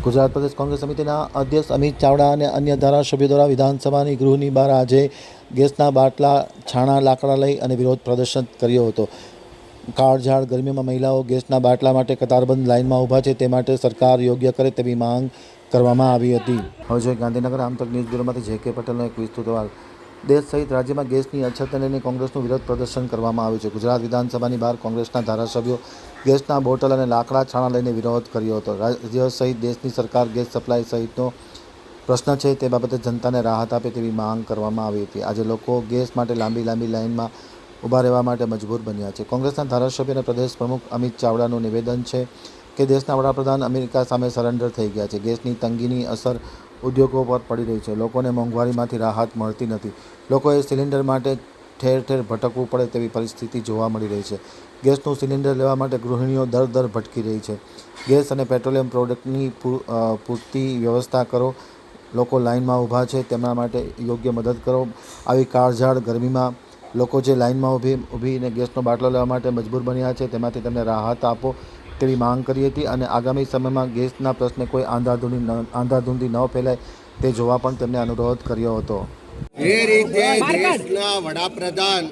ગુજરાત પ્રદેશ કોંગ્રેસ સમિતિના અધ્યક્ષ અમિત ચાવડા અને અન્ય ધારાસભ્યો દ્વારા વિધાનસભાની ગૃહની બહાર આજે ગેસના બાટલા, છાણા, લાકડા લઈ અને વિરોધ પ્રદર્શન કર્યો હતો. કાળઝાળ ગરમીમાં મહિલાઓ ગેસના બાટલા માટે કતારબંધ લાઇનમાં ઊભા છે, તે માટે સરકાર યોગ્ય કરે તેવી માંગ કરવામાં આવી હતી. હવે જોઈએ ગાંધીનગર આમતક ન્યૂઝ બ્યુરોમાંથી જે.કે. પટેલનો એક વિસ્તૃત અહેવાલ. દેશ સહિત રાજ્યમાં ગેસની અછતને લઈને કોંગ્રેસનું વિરોધ પ્રદર્શન કરવામાં આવ્યું છે. ગુજરાત વિધાનસભાની બહાર કોંગ્રેસના ધારાસભ્યો ગેસના બોટલ અને લાકડા, છાણા લઈને વિરોધ કર્યો હતો. રાજ્ય સહિત દેશની સરકાર ગેસ સપ્લાય સહિતનો પ્રશ્ન છે તે બાબતે જનતાને રાહત આપે તેવી માંગ કરવામાં આવી હતી. આજે લોકો ગેસ માટે લાંબી લાઇનમાં ઊભા રહેવા માટે મજબૂર બન્યા છે. કોંગ્રેસના ધારાસભ્ય અને પ્રદેશ પ્રમુખ અમિત ચાવડાનું નિવેદન છે કે દેશના વડાપ્રધાન અમેરિકા સામે સરેન્ડર થઈ ગયા છે. ગેસની તંગીની અસર ઉદ્યોગો પર પડી રહી છે. લોકોને મોંઘવારીમાંથી રાહત મળતી નથી. લોકોએ સિલિન્ડર માટે ઠેર ઠેર ભટકવું પડે તેવી પરિસ્થિતિ જોવા મળી રહી છે. ગેસનું સિલિન્ડર લેવા માટે ગૃહિણીઓ દર ભટકી રહી છે. ગેસ અને પેટ્રોલિયમ પ્રોડક્ટની પૂરતી વ્યવસ્થા કરો. લોકો લાઇનમાં ઊભા છે, તેમના માટે યોગ્ય મદદ કરો. આવી કાળઝાળ ગરમીમાં લોકો જે લાઇનમાં ઊભીને ગેસનો બાટલો લેવા માટે મજબૂર બન્યા છે, તેમાંથી તેમને રાહત આપો તેવી માંગ કરી હતી. અને આગામી સમયમાં ગેસના પ્રશ્ને કોઈ આંધાધૂંધી ન ફેલાય તે જોવા પણ તેમને અનુરોધ કર્યો હતો. જે રીતે દેશના વડાપ્રધાન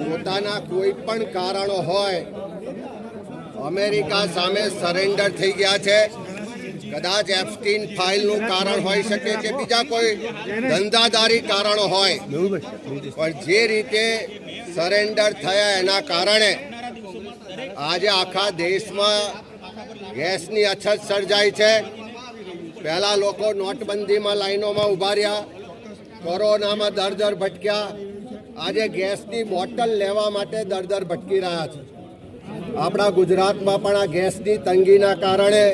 પોતાના કોઈ પણ કારણો હોય અમેરિકા સામે સરેન્ડર થઈ ગયા છે. કદાચ એપ્સ્ટીન ફાઇલનું કારણ હોઈ શકે કે બીજા કોઈ ધંધાદારી કારણો હોય, પણ જે રીતે સરેન્ડર થયા એના કારણે આજે આખા દેશમાં ગેસની અછત સર્જાઈ છે. પહેલા લોકો નોટબંધીમાં લાઈનોમાં ઊભા રહ્યા, કોરોનામાં દર ભટક્યા. આજે ગેસની બોટલ લેવા માટે દર ભટકી રહ્યા છે. આપણા ગુજરાતમાં પણ આ ગેસની તંગીના કારણે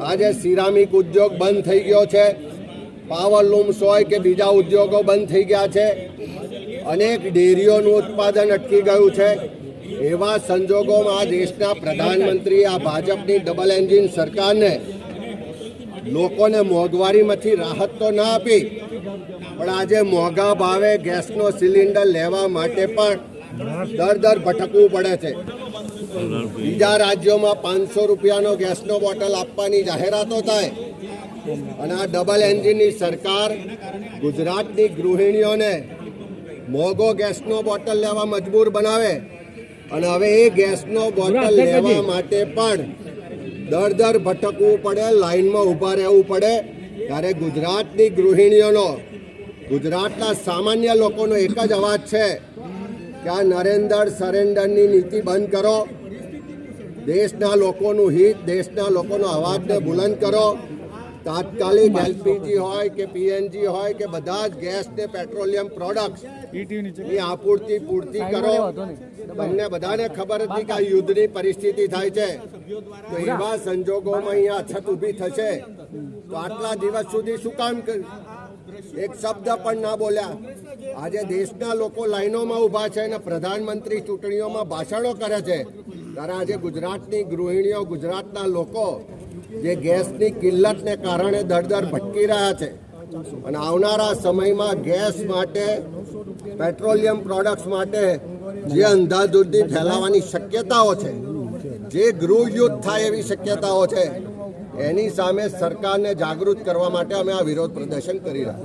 આજે સિરામિક ઉદ્યોગ બંધ થઈ ગયો છે. પાવર લૂમ્સ હોય કે બીજા ઉદ્યોગો બંધ થઈ ગયા છે. અનેક ડેરીઓનું ઉત્પાદન અટકી ગયું છે. એવા સંજોગોમાં આ દેશના પ્રધાનમંત્રી, આ ભાજપની ડબલ એન્જિન સરકારને લોકોને મોંઘવારીમાંથી રાહત તો ના આપી, પણ આજે મોંઘા ભાવે ગેસનો સિલિન્ડર લેવા માટે પણ દર ભટકવું પડે છે. બીજા રાજ્યોમાં 500 રૂપિયાનો ગેસનો બોટલ આપવાની જાહેરાતો થાય અને આ ડબલ એન્જિનની સરકાર ગુજરાતની ગૃહિણીઓને મોંઘો ગેસનો બોટલ લેવા મજબૂર બનાવે અને હવે એ ગેસનો બોટલ લેવા માટે પણ દર ભટકવું પડે, લાઈનમાં ઊભા રહેવું પડે. ત્યારે ગુજરાતની ગૃહિણીઓનો, ગુજરાતના સામાન્ય લોકોનો એક જ અવાજ છે કે આ નરેન્દ્ર સરેન્ડરની નીતિ બંધ કરો. દેશના લોકોનું હિત, દેશના લોકોનો અવાજને બુલંદ કરો. તાત્કાલિક એલપીજી હોય કે પીએનજી હોય કે બધા જ ગેસ ને પેટ્રોલિયમ પ્રોડક્ટ્સની પૂર્તિ કરો. તમને બધાને ખબર હતી કે આ યુદ્ધની પરિસ્થિતિ થાય છે, તો એવા સંજોગોમાં અહીંયા અછત ઊભી થશે તો આટલા દિવસ સુધી શું કામ એક શબ્દ પણ ના બોલ્યા? આજે દેશના લોકો લાઈનોમાં ઊભા છે અને પ્રધાનમંત્રી ચૂંટણીઓમાં ભાષણો કરે છે, ત્યારે આજે ગુજરાતની ગૃહિણીઓ, ગુજરાતના લોકો જે ગેસની કિલ્લતને કારણે દર ભટકી રહ્યા છે અને આવનારા સમયમાં ગેસ માટે, પેટ્રોલિયમ પ્રોડક્ટ્સ માટે જે અંધાધૂંધી ફેલાવાની શક્યતાઓ છે, જે ગૃહયુદ્ધ થાય એવી શક્યતાઓ છે, એની સામે સરકારને જાગૃત કરવા માટે અમે આ વિરોધ પ્રદર્શન કરી રહ્યા.